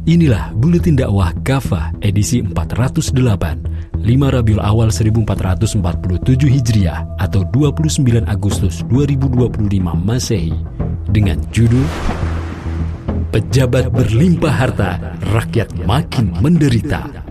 Inilah Buletin Dakwah Kafah edisi 408, 5 Rabiul Awal 1447 Hijriah atau 29 Agustus 2025 Masehi dengan judul Pejabat berlimpah harta, rakyat makin menderita.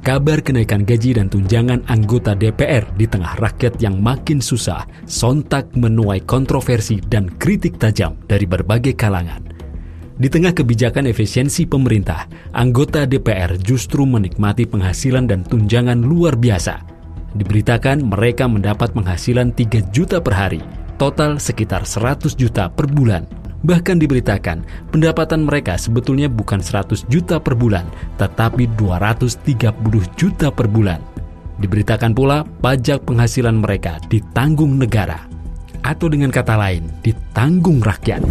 Kabar kenaikan gaji dan tunjangan anggota DPR di tengah rakyat yang makin susah sontak menuai kontroversi dan kritik tajam dari berbagai kalangan. Di tengah kebijakan efisiensi pemerintah, anggota DPR justru menikmati penghasilan dan tunjangan luar biasa. Diberitakan mereka mendapat penghasilan 3 juta per hari, total sekitar 100 juta per bulan. Bahkan diberitakan pendapatan mereka sebetulnya bukan 100 juta per bulan, tetapi 230 juta per bulan. Diberitakan pula pajak penghasilan mereka ditanggung negara, atau dengan kata lain, ditanggung rakyat.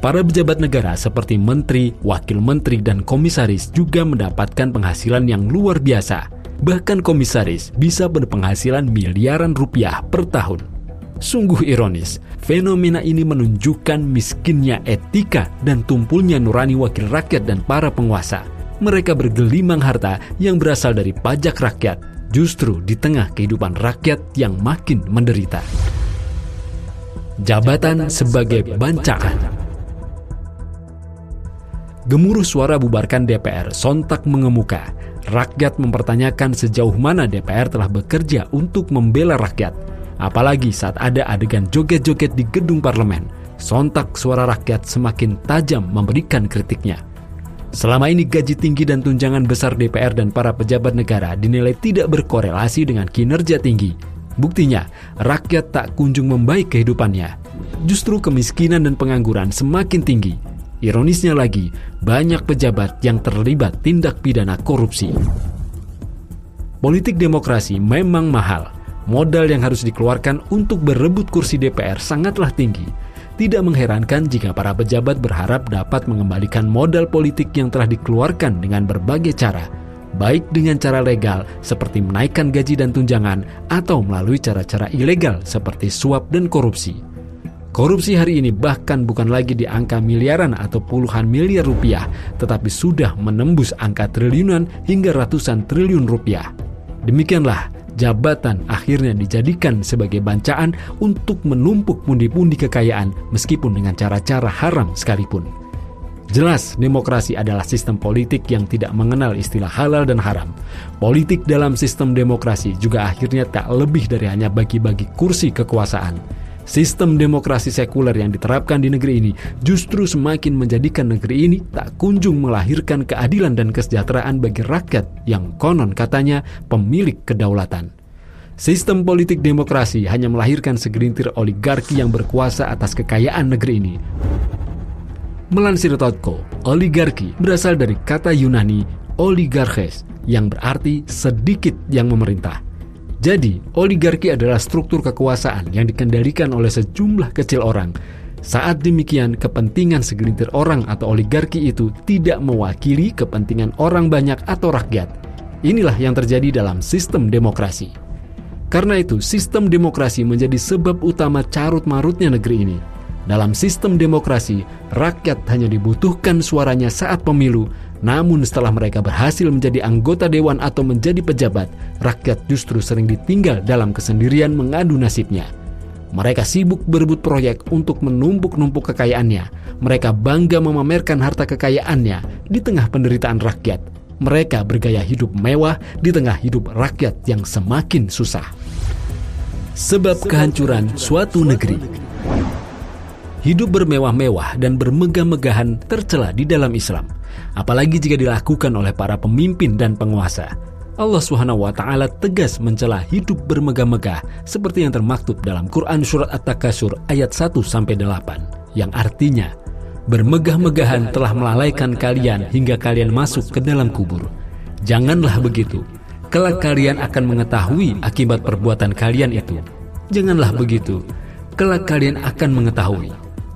Para pejabat negara seperti menteri, wakil menteri, dan komisaris juga mendapatkan penghasilan yang luar biasa. Bahkan komisaris bisa berpenghasilan miliaran rupiah per tahun. Sungguh ironis, fenomena ini menunjukkan miskinnya etika dan tumpulnya nurani wakil rakyat dan para penguasa. Mereka bergelimang harta yang berasal dari pajak rakyat, justru di tengah kehidupan rakyat yang makin menderita. Jabatan sebagai bancaan. Gemuruh suara bubarkan DPR sontak mengemuka. Rakyat mempertanyakan sejauh mana DPR telah bekerja untuk membela rakyat. Apalagi saat ada adegan joget-joget di gedung parlemen, sontak suara rakyat semakin tajam memberikan kritiknya. Selama ini gaji tinggi dan tunjangan besar DPR dan para pejabat negara dinilai tidak berkorelasi dengan kinerja tinggi. Buktinya, rakyat tak kunjung membaik kehidupannya. Justru kemiskinan dan pengangguran semakin tinggi. Ironisnya lagi, banyak pejabat yang terlibat tindak pidana korupsi. Politik demokrasi memang mahal. Modal yang harus dikeluarkan untuk berebut kursi DPR sangatlah tinggi. Tidak mengherankan jika para pejabat berharap dapat mengembalikan modal politik yang telah dikeluarkan dengan berbagai cara, baik dengan cara legal seperti menaikkan gaji dan tunjangan atau melalui cara-cara ilegal seperti suap dan korupsi. Korupsi hari ini bahkan bukan lagi di angka miliaran atau puluhan miliar rupiah, tetapi sudah menembus angka triliunan hingga ratusan triliun rupiah. Demikianlah, jabatan akhirnya dijadikan sebagai bancaan untuk menumpuk pundi-pundi kekayaan meskipun dengan cara-cara haram sekalipun. Jelas, demokrasi adalah sistem politik yang tidak mengenal istilah halal dan haram. Politik dalam sistem demokrasi juga akhirnya tak lebih dari hanya bagi-bagi kursi kekuasaan. Sistem demokrasi sekuler yang diterapkan di negeri ini justru semakin menjadikan negeri ini tak kunjung melahirkan keadilan dan kesejahteraan bagi rakyat yang konon katanya pemilik kedaulatan. Sistem politik demokrasi hanya melahirkan segelintir oligarki yang berkuasa atas kekayaan negeri ini. Melansir Totko, oligarki berasal dari kata Yunani oligarches yang berarti sedikit yang memerintah. Jadi, oligarki adalah struktur kekuasaan yang dikendalikan oleh sejumlah kecil orang. Saat demikian, kepentingan segelintir orang atau oligarki itu tidak mewakili kepentingan orang banyak atau rakyat. Inilah yang terjadi dalam sistem demokrasi. Karena itu, sistem demokrasi menjadi sebab utama carut-marutnya negeri ini. Dalam sistem demokrasi, rakyat hanya dibutuhkan suaranya saat pemilu. Namun setelah mereka berhasil menjadi anggota dewan atau menjadi pejabat, rakyat justru sering ditinggal dalam kesendirian mengadu nasibnya. Mereka sibuk berebut proyek untuk menumpuk-numpuk kekayaannya. Mereka bangga memamerkan harta kekayaannya di tengah penderitaan rakyat. Mereka bergaya hidup mewah di tengah hidup rakyat yang semakin susah. Sebab kehancuran suatu negeri. Hidup bermewah-mewah dan bermegah-megahan tercela di dalam Islam, apalagi jika dilakukan oleh para pemimpin dan penguasa. Allah SWT tegas mencela hidup bermegah-megah seperti yang termaktub dalam Quran Surat At-Takasur ayat 1-8, yang artinya, bermegah-megahan telah melalaikan kalian hingga kalian masuk ke dalam kubur. Janganlah begitu, kelak kalian akan mengetahui akibat perbuatan kalian itu. Janganlah begitu, kelak kalian akan mengetahui.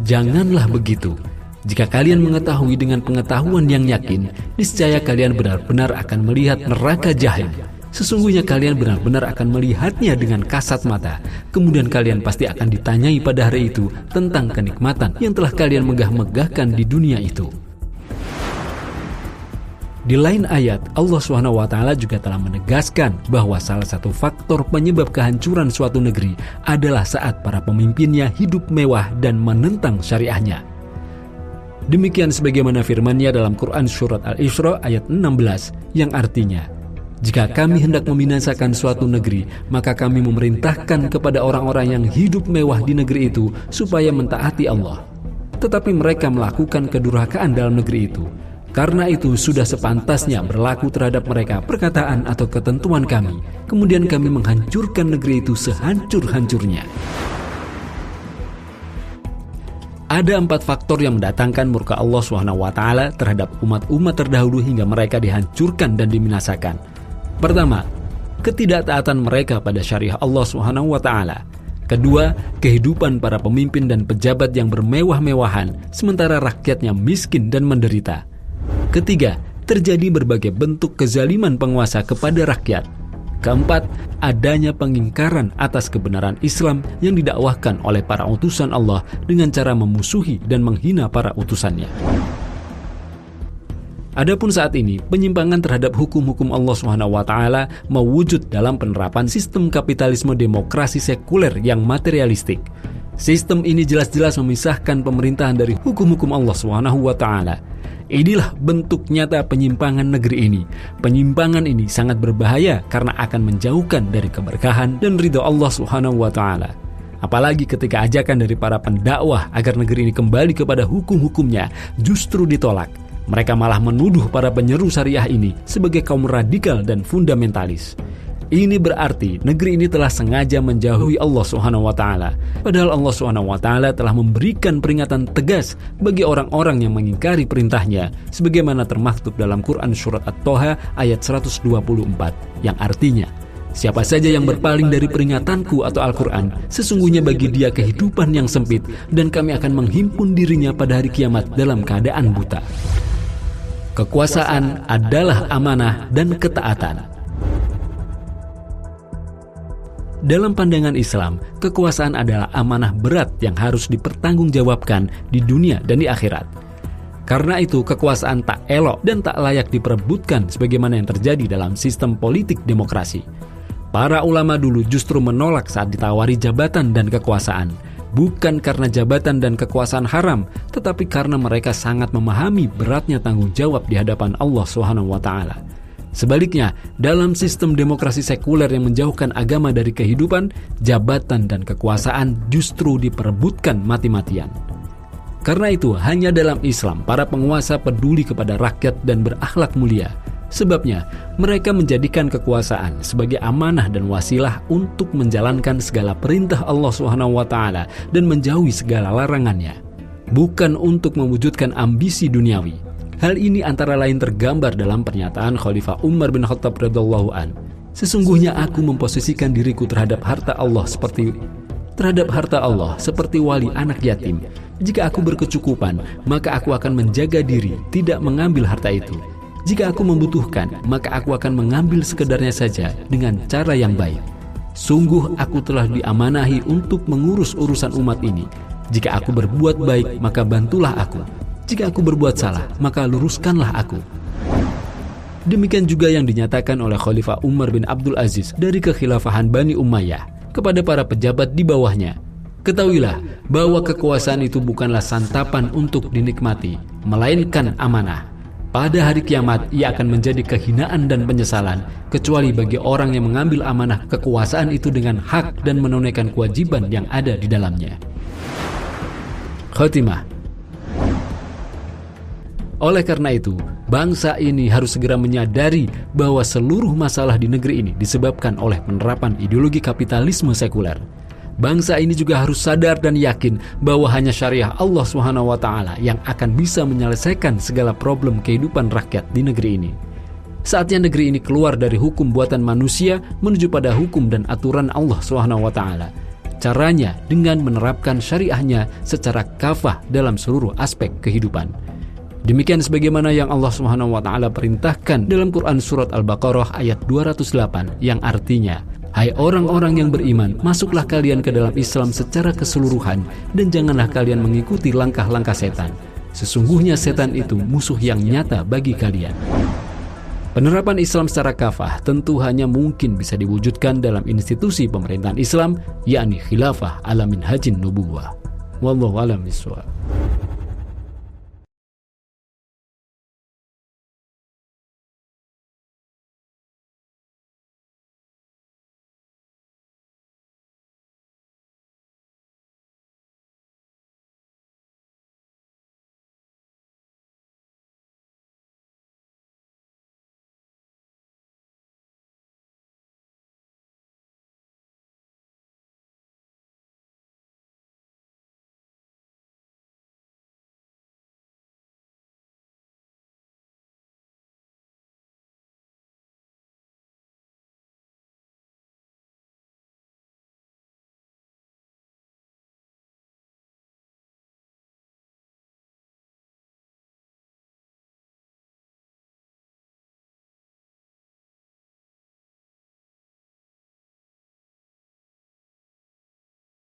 Janganlah begitu. Jika kalian mengetahui dengan pengetahuan yang yakin, niscaya kalian benar-benar akan melihat neraka jahim. Sesungguhnya kalian benar-benar akan melihatnya dengan kasat mata. Kemudian kalian pasti akan ditanyai pada hari itu tentang kenikmatan yang telah kalian megah-megahkan di dunia itu. Di lain ayat, Allah SWT juga telah menegaskan bahwa salah satu faktor penyebab kehancuran suatu negeri adalah saat para pemimpinnya hidup mewah dan menentang syariahnya. Demikian sebagaimana firman-Nya dalam Quran Surat Al-Isra ayat 16 yang artinya, jika kami hendak membinasakan suatu negeri, maka kami memerintahkan kepada orang-orang yang hidup mewah di negeri itu supaya mentaati Allah. Tetapi mereka melakukan kedurhakaan dalam negeri itu. Karena itu sudah sepantasnya berlaku terhadap mereka perkataan atau ketentuan kami. Kemudian kami menghancurkan negeri itu sehancur-hancurnya. Ada 4 faktor yang mendatangkan murka Allah SWT terhadap umat-umat terdahulu hingga mereka dihancurkan dan diminasakan. Pertama, ketidaktaatan mereka pada syariah Allah SWT. Kedua, kehidupan para pemimpin dan pejabat yang bermewah-mewahan sementara rakyatnya miskin dan menderita. Ketiga, terjadi berbagai bentuk kezaliman penguasa kepada rakyat. Keempat, adanya pengingkaran atas kebenaran Islam yang didakwahkan oleh para utusan Allah dengan cara memusuhi dan menghina para utusannya. Adapun saat ini, penyimpangan terhadap hukum-hukum Allah SWT mewujud dalam penerapan sistem kapitalisme demokrasi sekuler yang materialistik. Sistem ini jelas-jelas memisahkan pemerintahan dari hukum-hukum Allah SWT. Inilah bentuk nyata penyimpangan negeri ini. Penyimpangan ini sangat berbahaya karena akan menjauhkan dari keberkahan dan ridha Allah SWT. Apalagi ketika ajakan dari para pendakwah agar negeri ini kembali kepada hukum-hukumnya justru ditolak. Mereka malah menuduh para penyeru syariah ini sebagai kaum radikal dan fundamentalis. Ini berarti negeri ini telah sengaja menjauhi Allah SWT. Padahal Allah SWT telah memberikan peringatan tegas bagi orang-orang yang mengingkari perintahnya, sebagaimana termaktub dalam Quran Surat At-Toha ayat 124, yang artinya, siapa saja yang berpaling dari peringatanku atau Al-Quran, sesungguhnya bagi dia kehidupan yang sempit, dan kami akan menghimpun dirinya pada hari kiamat dalam keadaan buta. Kekuasaan adalah amanah dan ketaatan. Dalam pandangan Islam, kekuasaan adalah amanah berat yang harus dipertanggungjawabkan di dunia dan di akhirat. Karena itu, kekuasaan tak elok dan tak layak diperebutkan sebagaimana yang terjadi dalam sistem politik demokrasi. Para ulama dulu justru menolak saat ditawari jabatan dan kekuasaan, bukan karena jabatan dan kekuasaan haram, tetapi karena mereka sangat memahami beratnya tanggung jawab di hadapan Allah SWT. Sebaliknya, dalam sistem demokrasi sekuler yang menjauhkan agama dari kehidupan, jabatan dan kekuasaan justru diperebutkan mati-matian. Karena itu, hanya dalam Islam para penguasa peduli kepada rakyat dan berakhlak mulia. Sebabnya, mereka menjadikan kekuasaan sebagai amanah dan wasilah untuk menjalankan segala perintah Allah SWT dan menjauhi segala larangannya, bukan untuk mewujudkan ambisi duniawi. Hal ini antara lain tergambar dalam pernyataan Khalifah Umar bin Khattab radhiyallahu an. Sesungguhnya aku memposisikan diriku terhadap harta Allah seperti wali anak yatim. Jika aku berkecukupan, maka aku akan menjaga diri tidak mengambil harta itu. Jika aku membutuhkan, maka aku akan mengambil sekedarnya saja dengan cara yang baik. Sungguh aku telah diamanahi untuk mengurus urusan umat ini. Jika aku berbuat baik, maka bantulah aku. Jika aku berbuat salah, maka luruskanlah aku. Demikian juga yang dinyatakan oleh Khalifah Umar bin Abdul Aziz dari kekhilafahan Bani Umayyah kepada para pejabat di bawahnya. Ketahuilah bahwa kekuasaan itu bukanlah santapan untuk dinikmati, melainkan amanah. Pada hari kiamat, ia akan menjadi kehinaan dan penyesalan, kecuali bagi orang yang mengambil amanah kekuasaan itu dengan hak dan menunaikan kewajiban yang ada di dalamnya. Khotimah. Oleh karena itu, bangsa ini harus segera menyadari bahwa seluruh masalah di negeri ini disebabkan oleh penerapan ideologi kapitalisme sekuler. Bangsa ini juga harus sadar dan yakin bahwa hanya syariah Allah SWT yang akan bisa menyelesaikan segala problem kehidupan rakyat di negeri ini. Saatnya negeri ini keluar dari hukum buatan manusia menuju pada hukum dan aturan Allah SWT. Caranya dengan menerapkan syariahnya secara kafah dalam seluruh aspek kehidupan. Demikian sebagaimana yang Allah Subhanahu wa taala perintahkan dalam Quran surat Al-Baqarah ayat 208 yang artinya, "Hai orang-orang yang beriman, masuklah kalian ke dalam Islam secara keseluruhan dan janganlah kalian mengikuti langkah-langkah setan. Sesungguhnya setan itu musuh yang nyata bagi kalian." Penerapan Islam secara kafah tentu hanya mungkin bisa diwujudkan dalam institusi pemerintahan Islam, yakni khilafah ala minhajin nubuwah. Wallahu a'lam bishawab.